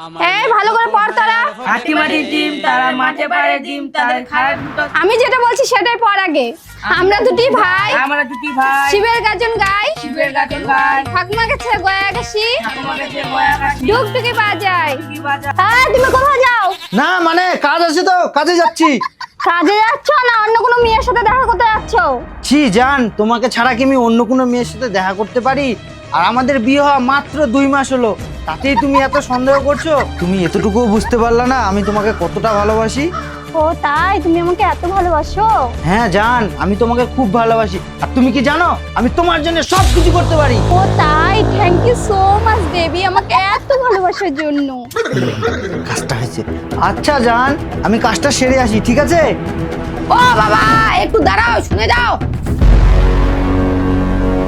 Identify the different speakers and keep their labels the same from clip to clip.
Speaker 1: এই ভালো করে পড় তোরা।
Speaker 2: হাতিমাটির ডিম তারা মাঠে পারে ডিম তাদের খারাপ দুটো।
Speaker 1: আমি যেটা বলছি সেটাই পড় আগে। আমরা দুটি ভাই,
Speaker 2: আমরা দুটি ভাই,
Speaker 1: শিবের গাজন গাই,
Speaker 2: শিবের গাজন গাই,
Speaker 1: ঠাকুমা কাছে গয়া গেছি,
Speaker 2: ঠাকুমার কাছে গয়া কাশি,
Speaker 1: ডুগডুগি বাজাই।
Speaker 2: কি বাজা।
Speaker 1: হ্যাঁ তুমি কোথায় যাও?
Speaker 3: না মানে কাজ আছে তো, কাজে যাচ্ছি।
Speaker 1: কাজে যাচ্ছ না অন্য কোনো মেয়ের সাথে দেখা করতে যাচ্ছ?
Speaker 3: ছি জান, তোমাকে ছাড়া কি আমি অন্য কোনো মেয়ের সাথে দেখা করতে পারি? আর আমাদের বিয়ে হওয়া মাত্র 2 মাস হলো, তাতেই তুমি এত সন্দেহ করছো? তুমি এতটুকুও বুঝতে পারলা না আমি তোমাকে কতটা ভালোবাসি?
Speaker 1: ও তাই, তুমি আমাকে এত ভালোবাসো?
Speaker 3: হ্যাঁ জান, আমি তোমাকে খুব ভালোবাসি। আর তুমি কি জানো আমি তোমার জন্য সব কিছু করতে পারি?
Speaker 1: ও তাই, thank you so much baby আমাকে এত ভালোবাসার জন্য।
Speaker 3: কাজটা হয়েছে। আচ্ছা জান, আমি কাজটা সেরে আসি, ঠিক আছে?
Speaker 1: ও বাবা একটু দাঁড়াও, শুনে যাও।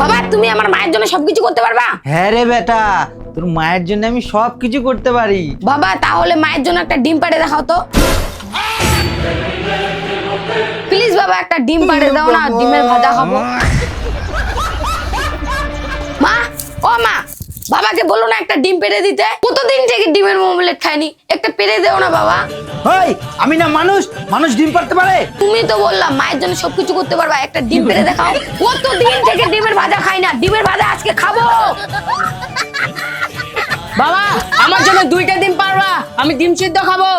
Speaker 1: বাবা তুমি আমার মায়ের জন্য সবকিছু করতে পারবা?
Speaker 3: হ্যাঁ রে বেটা, তোর মায়ের জন্য আমি সব কিছু করতে পারি।
Speaker 1: বাবা তাহলে মায়ের জন্য একটা ডিম পাড়ে দেখাও তো প্লিজ। বাবা একটা ডিম পাড়ে দাও না, ডিমের ভাজা খাবো। মা, ও মা, বাবাকে বলো না একটা ডিম পেড়ে দিতে। কতদিন থেকে ডিমের অমলেট খাইনি, একটা পেড়ে দেও না বাবা।
Speaker 3: ওই আমি না মানুষ, মানুষ ডিম পাড়তে পারে?
Speaker 1: তুমি তো বললাম মায়ের জন্য সবকিছু করতে পারবা, একটা ডিম পেড়ে দেখাও। কতদিন থেকে ডিমের ভাজা খাই না, ডিমের ভাজা আজকে খাবো।
Speaker 2: বাবা আমার জন্য 2টা ডিম পারবা, আমি ডিম সিদ্ধ খাবো।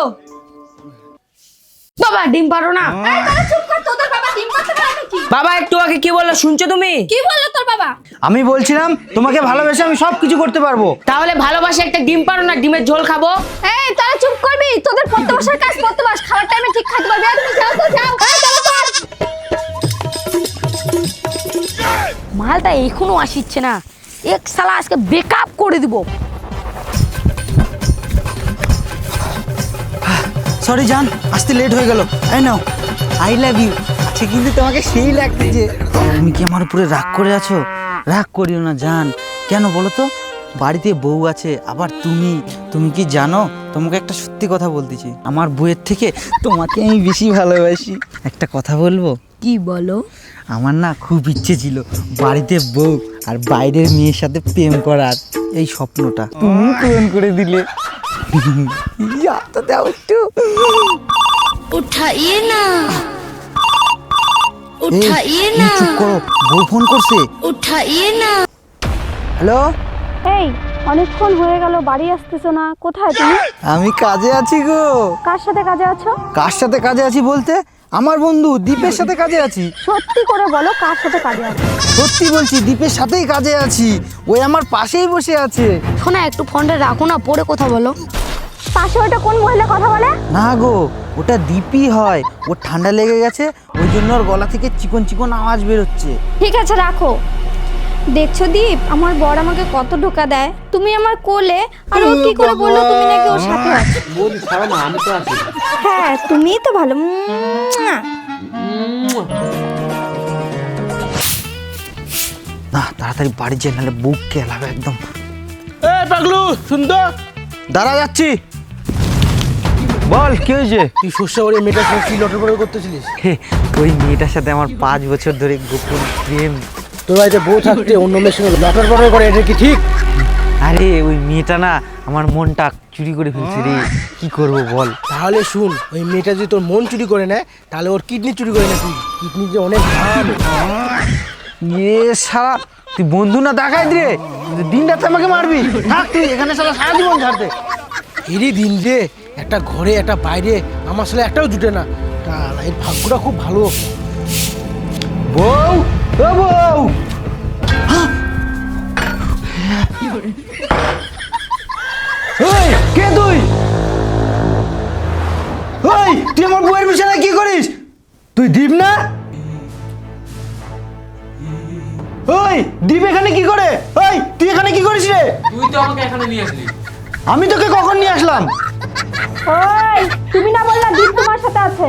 Speaker 1: বাবা ডিম পারো না? এই তোরা চুপ কর, তোদের বাবা ডিম পারতে পারে নাকি?
Speaker 2: বাবা একটু আগে কি বললো শুনছো তুমি?
Speaker 1: কি বললো তোর বাবা?
Speaker 3: আমি বলছিলাম তোমাকে ভালোবেসে আমি সব কিছু করতে পারবো।
Speaker 2: তাহলে ভালোবাসে একটা ডিম পারো না, ডিমের ঝোল খাবো।
Speaker 1: এই তোরা চুপ করবি, তোদের পড়তে বসার কাজ করতে বস, খাওয়ার টাইমে ঠিক খাইতে পারবি। তুমি যাও তো যাও। এই চলো তো। মালটা এখনো আসিচ্ছে না, এক শালা আজকে বেকআপ করে দিব।
Speaker 3: সরি জান, আসতে লেট হয়ে গেল। এই নাও, আই লাভ ইউ। আচ্ছা কিন্তু তোমাকে সেই লাগছে। তুমি কি আমার উপরে রাগ করে আছো? রাগ করিও না জান। কেন বলো তো? বাড়িতে বউ আছে, আবার তুমি কি জানো, তোমাকে একটা সত্যি কথা বলতেছি, আমার বউয়ের থেকে তোমাকে আমি বেশি ভালোবাসি। একটা কথা বলবো?
Speaker 1: কি বলো?
Speaker 3: আমার না খুব ইচ্ছে ছিল বাড়িতে বউ আর বাইরের মেয়ের সাথে প্রেম করার। এই স্বপ্নটা তুমি পূরণ করে দিলে। দাও একটু।
Speaker 1: উঠাইয়ে না,
Speaker 3: এই,
Speaker 1: উঠাইয়ে
Speaker 3: তুমি
Speaker 1: না,
Speaker 3: চুপ করো, বউ ফোন করছে।
Speaker 1: উঠাইয়ে না।
Speaker 3: হ্যালো,
Speaker 1: এই অনেকক্ষণ হয়ে গেল, বাড়ি আসতেছো না, কোথায় তুমি?
Speaker 3: আমি কাজে আছি গো।
Speaker 1: কার সাথে কাজে আছো?
Speaker 3: কার সাথে কাজে আছি বলতে আমার বন্ধু দীপের সাথে কাজে আছি।
Speaker 1: সত্যি করে বলো কার সাথে কাজে আছো?
Speaker 3: সত্যি বলছি, দীপের সাথেই কাজে আছি। ওই আমার পাশেই বসে আছে।
Speaker 1: শোনা একটু ফোনটা রাখো না, পরে কথা বলো। পাশে ওটা কোন মহিলা কথা বলে?
Speaker 3: না গো, ওটা দীপই হয়। ওর ঠান্ডা লেগে গেছে, ওই জন্য ওর গলা থেকে চিকন চিকন আওয়াজ বেরোচ্ছে।
Speaker 1: ঠিক আছে রাখো। দেখছো দীপ, আমার বর আমাকে কত ধোকা দেয়। তুমি আমার কোলে, আর ও কি করে বললো তুমি নাকি ওর সাথে আছো?
Speaker 4: বৌদি ছাড়ো না, আমি তো আছি।
Speaker 1: হ্যাঁ তুমিই তো ভালো। মুয়া।
Speaker 3: না তাড়াতাড়ি বাড়ি যে, নাহলে বুক কেলাবে একদম।
Speaker 4: এ পাগলু সুন্দর,
Speaker 3: দাঁড়া যাচ্ছি। বল কি হয়েছে?
Speaker 4: তুই শস্য করে মেয়েটার সঙ্গে কি লটর পটর করতেছিলিস?
Speaker 3: ওই মেয়েটার সাথে আমার 5 বছর ধরে গোপন প্রেম।
Speaker 4: তোর বাড়িতে বউ থাকতে অন্য মেয়ের সঙ্গে লটর পটর করে, এটা কি ঠিক?
Speaker 3: আরে ওই মেয়েটা না আমার মনটা চুরি করে ফেলছে রে, কি করব বল?
Speaker 4: তাহলে শুন, ওই মেয়েটা যদি তোর মন চুরি করে নেয়, তাহলে ওর কিডনি চুরি করে নেয়। তুই কিডনি যে অনেক দাম।
Speaker 3: সারা তুই বন্ধু না দেখাই রে, দিন রাতে আমাকে মারবি। থাক তুই এখানে, সারা জীবন ঝাড়তে।
Speaker 4: এরই দিন রে, একটা ঘরে একটা বাইরে আমার সাথে একটাও জুটে না। এই ভাগ্যটা খুব ভালো।
Speaker 3: বউ, ও বউ, এই কে তুই? ওই তুই আমার বউয়ের বিছানায় কি করিস? তুই দীপ না? ওই দীপ এখানে কি করে? ওই তুই এখানে কি করিস রে?
Speaker 5: তুই তো আমাকে এখানে নিয়ে আসলি।
Speaker 3: আমি তোকে কখন নিয়ে আসলাম?
Speaker 1: ওই তুমি না বললা দীপ তোমার সাথে আছে?